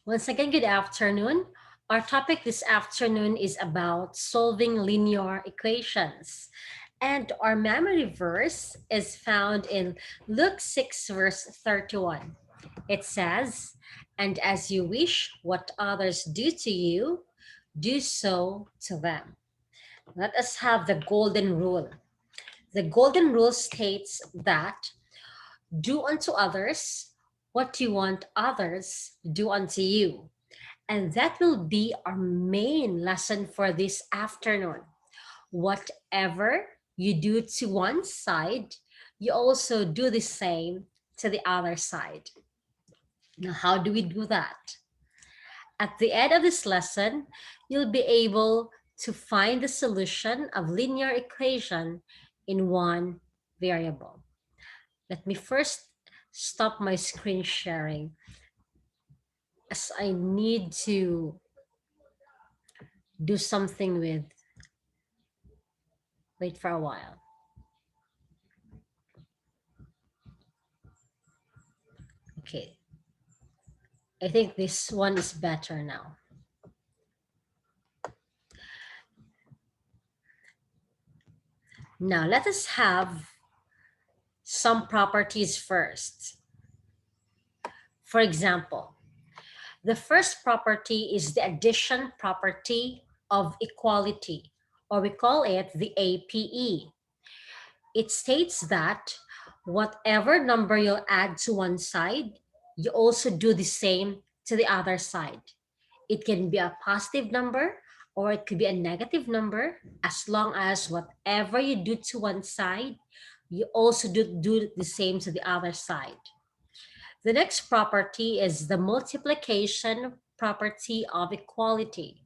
Once again, good afternoon. Our topic this afternoon is about solving linear equations. And our memory verse is found in Luke 6, verse 31. It says, "And as you wish what others do to you, do so to them." Let us have the golden rule. The golden rule states that do unto others what you want others do unto you. And that will be our main lesson for this afternoon. Whatever you do to one side, you also do the same to the other side. Now, how do we do that? At the end of this lesson, you'll be able to find the solution of linear equation in one variable. Let me first stop my screen sharing as I need to do something with. Wait for a while. Okay, I think this one is better now. Now let us have some properties first. For example, the first property is the addition property of equality, or we call it the APE. It states that whatever number you add to one side, you also do the same to the other side. It can be a positive number or it could be a negative number, as long as whatever you do to one side, you also do the same to the other side. The next property is the multiplication property of equality.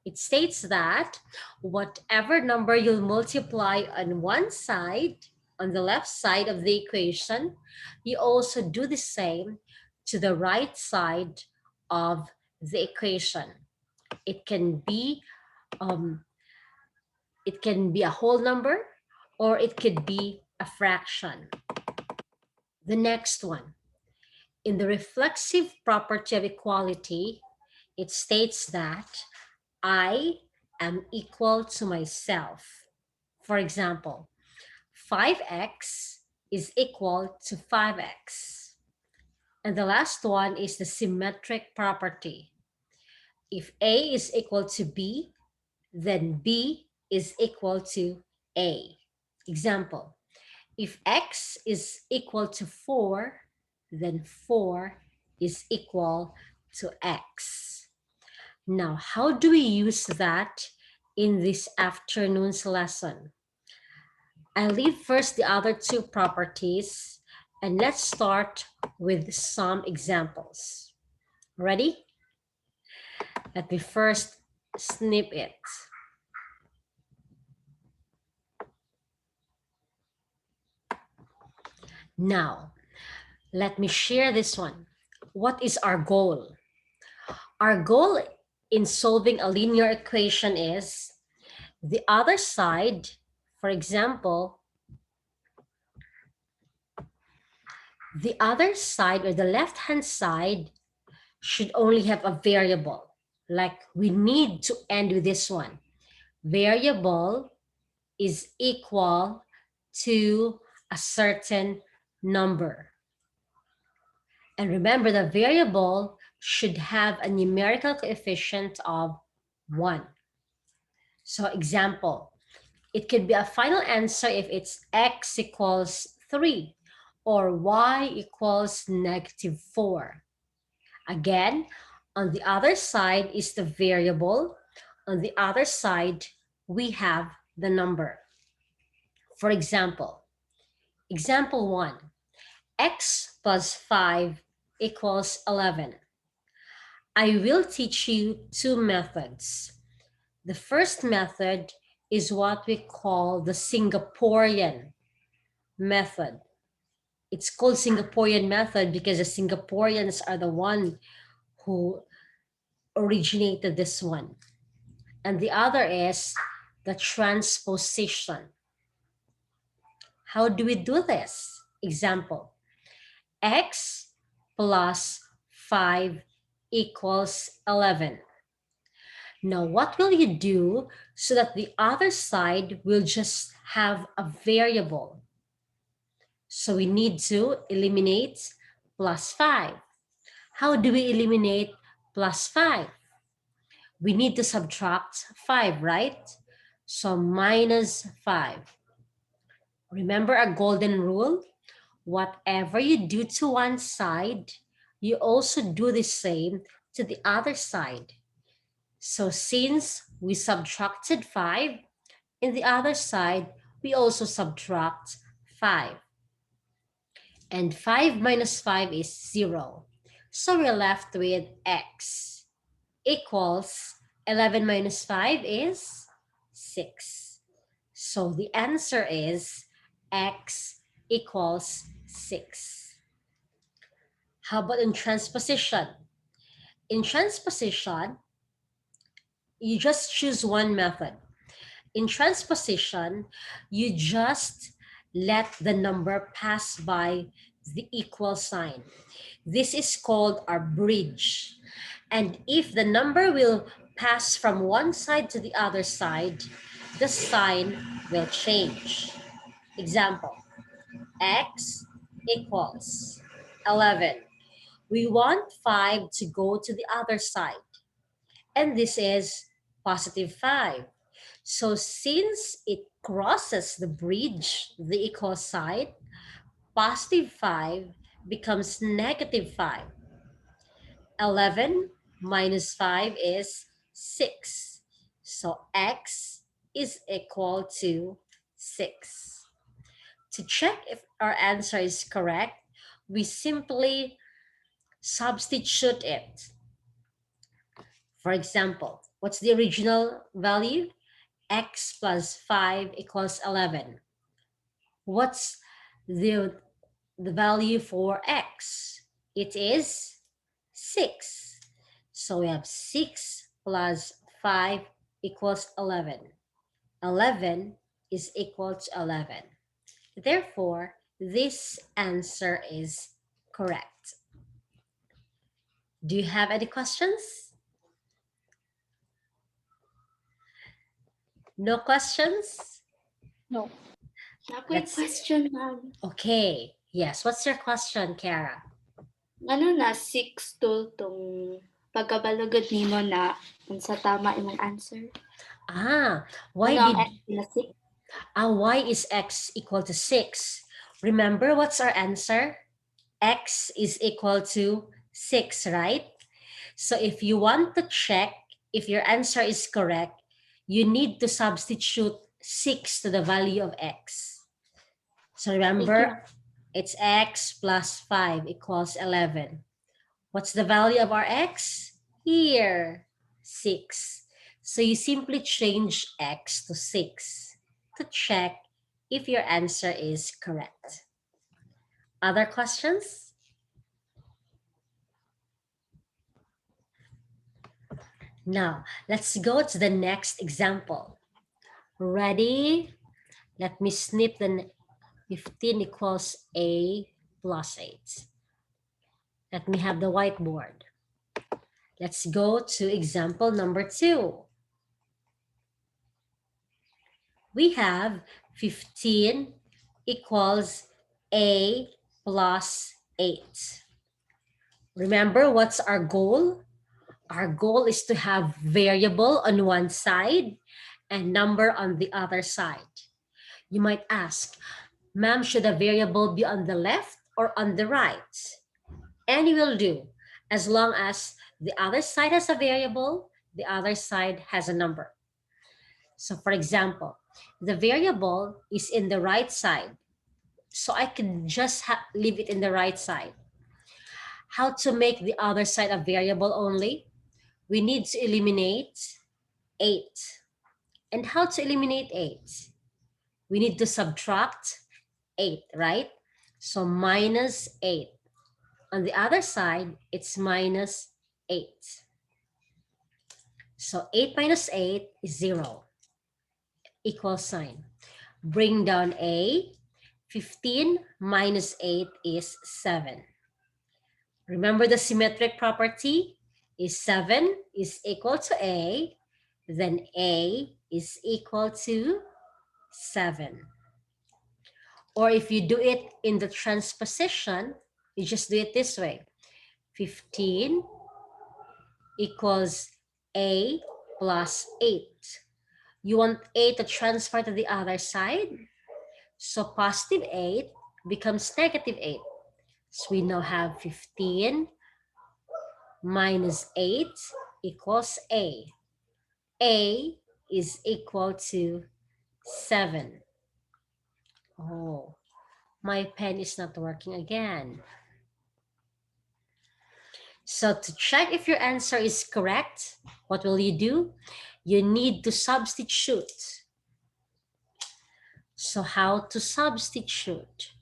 It states that whatever number you'll multiply on one side, on the left side of the equation, you also do the same to the right side of the equation. It can be um, it can be a whole number or it could be a fraction. The next one, in the reflexive property of equality, it states that I am equal to myself. For example, 5x is equal to 5x. And the last one is the symmetric property. If A is equal to B, then B is equal to A. Example, if X is equal to 4, then 4 is equal to X. Now, how do we use that in this afternoon's lesson? I'll leave first the other two properties and let's start with some examples. Ready? Let me first snip it. Now, let me share this one. What is our goal? Our goal in solving a linear equation is the other side, for example, the other side or the left-hand side should only have a variable. Like we need to end with this one. Variable is equal to a certain number. And remember, the variable should have a numerical coefficient of 1. So example, it could be a final answer if it's x equals 3 or y equals -4. Again, on the other side is the variable. On the other side, we have the number. For example, example 1, x plus 5 equals 11. I will teach you two methods. The first method is what we call the Singaporean method. It's called Singaporean method because the Singaporeans are the one who originated this one. And the other is the transposition. How do we do this? Example, x plus 5 equals 11. Now, what will you do so that the other side will just have a variable? So we need to eliminate plus 5. How do we eliminate plus 5? We need to subtract 5, right? So minus 5. Remember our golden rule? Whatever you do to one side, you also do the same to the other side. So since we subtracted 5, in the other side, we also subtract 5. And 5 minus 5 is 0. So we're left with x equals 11 minus 5 is 6. So the answer is x equals 6. How about in transposition? In transposition, you just choose one method. In transposition, you just let the number pass by the equal sign. This is called our bridge. And if the number will pass from one side to the other side, the sign will change. Example, x equals 11. We want 5 to go to the other side. And this is positive 5. So since it crosses the bridge, the equal side, positive 5 becomes negative 5. 11 minus 5 is 6. So x is equal to 6. To check if our answer is correct, we simply substitute it. For example, what's the original value? X plus 5 equals 11. What's the value for x? It is 6. So we have 6 plus 5 equals 11. 11 is equal to 11. Therefore, this answer is correct. Do you have any questions? No questions? No. Ako yung question, ma'am. Okay. Yes. What's your question, Kara? Ano na, 6 to tong pagkabalagad nimo na unsa tama imong answer? Why Ano ang did x na 6? why is x equal to 6? Remember what's our answer? X is equal to 6, right? So if you want to check if your answer is correct, you need to substitute 6 to the value of x. So remember, it's x plus 5 equals 11. What's the value of our x? Here, 6. So you simply change x to 6 to check if your answer is correct. Other questions? Now, let's go to the next example. Ready? Let me snip the 15 equals a plus 8. Let me have the whiteboard. Let's go to example number 2. We have 15 equals a plus 8. Remember what's our goal? Our goal is to have variable on one side and number on the other side. You might ask, ma'am, should a variable be on the left or on the right? Any will do, as long as the other side has a variable, the other side has a number. So for example, the variable is in the right side. So I can just leave it in the right side. How to make the other side a variable only? We need to eliminate 8. And how to eliminate 8? We need to subtract 8, right? So minus 8. On the other side, it's minus 8. So 8 minus 8 is 0. Equal sign. Bring down a. 15 minus 8 is 7. Remember the symmetric property? is 7 is equal to A, then A is equal to 7. Or if you do it in the transposition, you just do it this way. 15 equals A plus 8. You want A to transfer to the other side. So positive 8 becomes negative 8. So we now have 15 minus 8 equals A. A is equal to 7. Oh, my pen is not working again. So to check if your answer is correct, what will you do? You need to substitute. So how to substitute?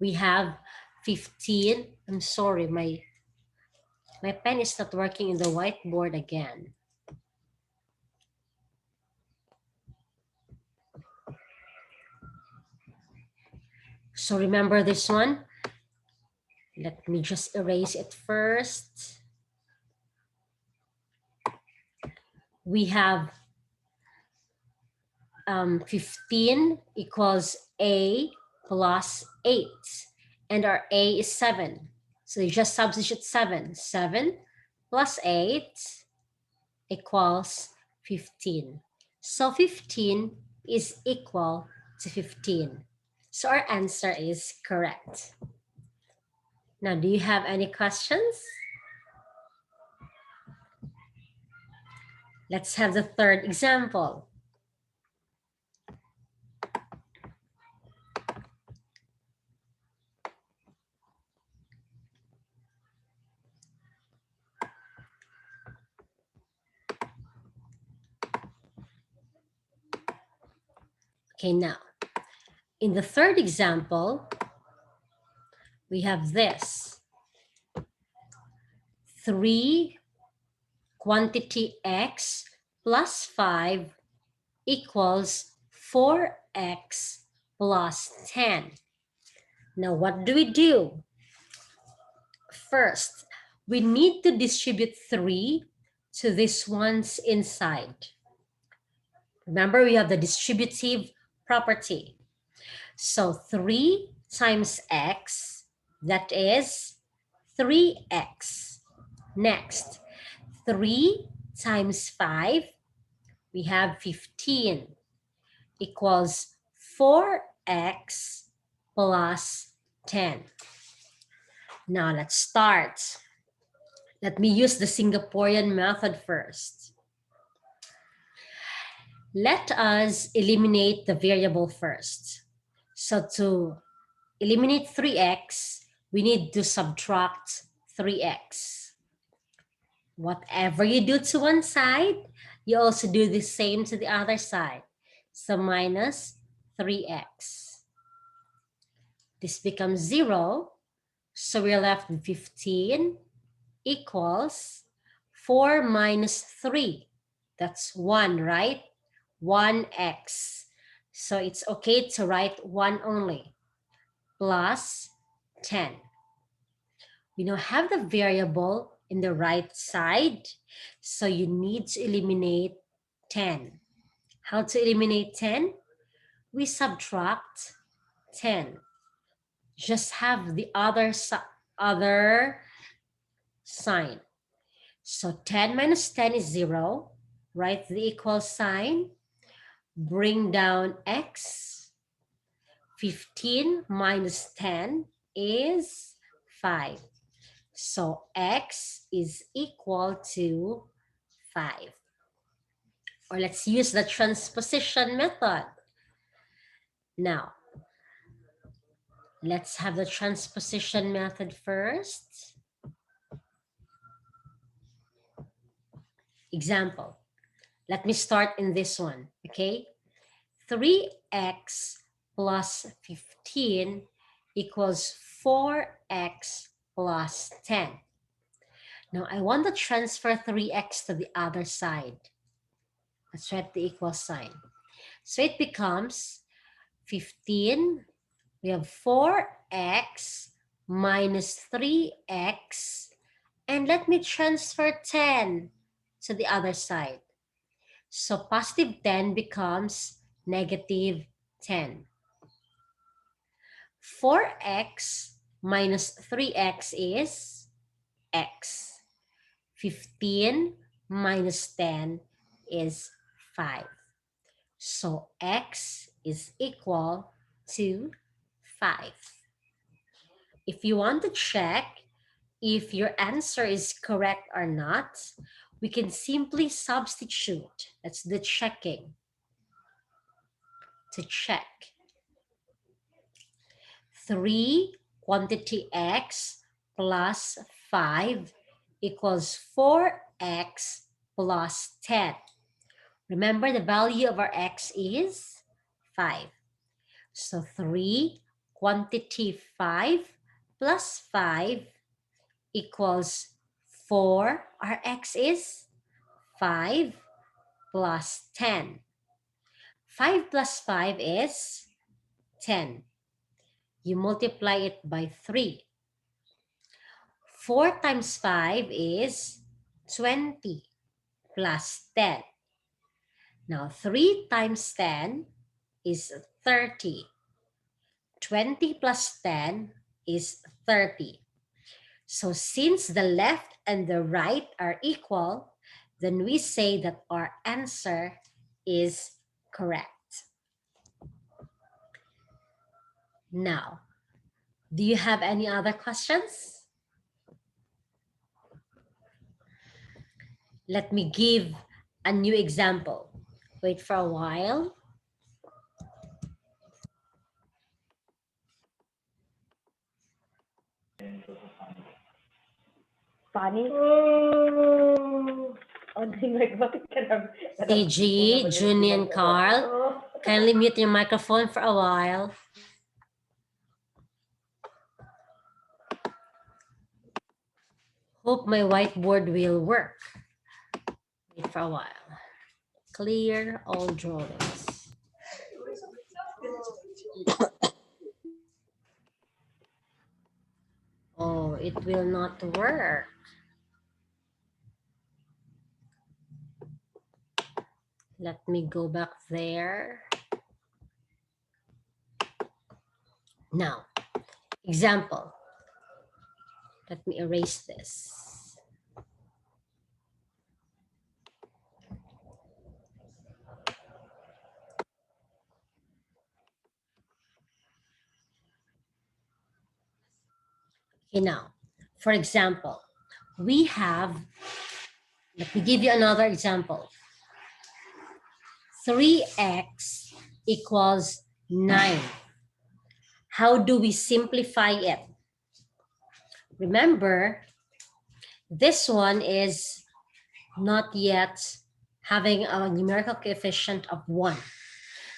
We have 15. I'm sorry, my pen is not working in the whiteboard again. So remember this one? Let me just erase it first. We have 15 equals A plus 8. And our A is 7. So you just substitute 7. 7 plus 8 equals 15. So 15 is equal to 15. So our answer is correct. Now, do you have any questions? Let's have the third example. Okay, now, in the third example, we have this. 3 quantity x plus 5 equals 4x plus 10. Now, what do we do? First, we need to distribute 3 to this one's inside. Remember, we have the distributive property. So 3 times x, that is 3x. Next, 3 times 5, we have 15 equals 4x plus 10. Now let's start. Let me use the Singaporean method first. Let us eliminate the variable first. So to eliminate 3x, we need to subtract 3x. Whatever you do to one side, you also do the same to the other side. So minus 3x. This becomes 0. So we're left with 15 equals 4 minus 3. That's 1, right? 1x. So it's okay to write 1 only. Plus 10. We now have the variable in the right side, so you need to eliminate 10. How to eliminate 10? We subtract 10. Just have the other sign. So 10 minus 10 is 0. Write the equal sign. Bring down x. 15 minus 10 is 5. So x is equal to 5. Or let's use the transposition method. Now, let's have the transposition method first. Example. Let me start in this one, okay? 3x plus 15 equals 4x plus 10. Now, I want to transfer 3x to the other side. Let's write the equal sign. So it becomes 15. We have 4x minus 3x, And let me transfer 10 to the other side. So positive 10 becomes negative 10. 4x minus 3x is x. 15 minus 10 is 5. So x is equal to 5. If you want to check if your answer is correct or not, we can simply substitute. That's the checking. To check. 3 quantity x plus 5 equals 4x plus 10. Remember, the value of our x is 5. So 3 quantity 5 plus 5 equals 4. Our x is 5 plus 10. 5 plus 5 is 10. You multiply it by 3. 4 times 5 is 20 plus 10. Now 3 times 10 is 30. 20 plus 10 is 30. So since the left and the right are equal, then we say that our answer is correct. Now, do you have any other questions? Let me give a new example. Wait for a while. Funny. CG, Junie, and Carl, kindly mute your microphone for a while. Hope my whiteboard will work. Wait for a while. Clear all drawings. Oh, it will not work. Let me go back there. Now, example. Let me erase this. Okay, now, for example, we have, let me give you another example. 3x equals 9. How do we simplify it? Remember, this one is not yet having a numerical coefficient of 1.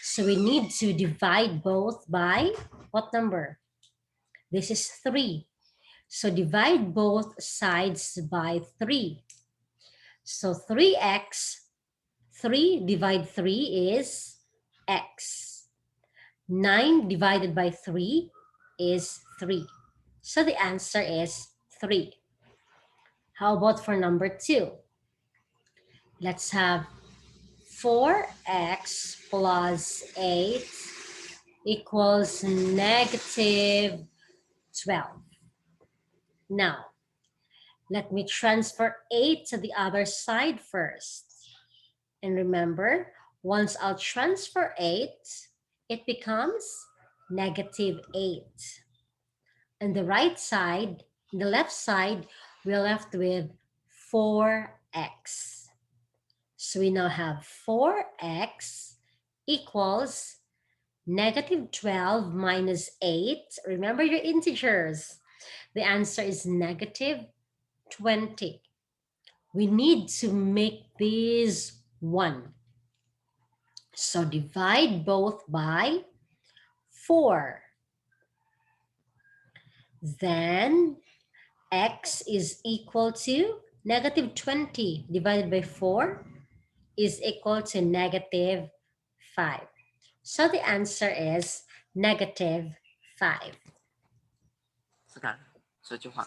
So we need to divide both by what number? This is 3. So divide both sides by 3. So 3x, 3 divide 3 is x. 9 divided by 3 is 3. So the answer is 3. How about for number 2? Let's have 4x plus 8 equals negative 12. Now, let me transfer 8 to the other side first. And remember, once I'll transfer 8, it becomes negative 8. On the right side, the left side, we're left with 4x. So we now have 4x equals negative 12 minus 8. Remember your integers. The answer is negative 20. We need to make these 1. So divide both by 4. Then x is equal to negative 20 divided by 4 is equal to negative 5. So the answer is negative 5. 思感说句话。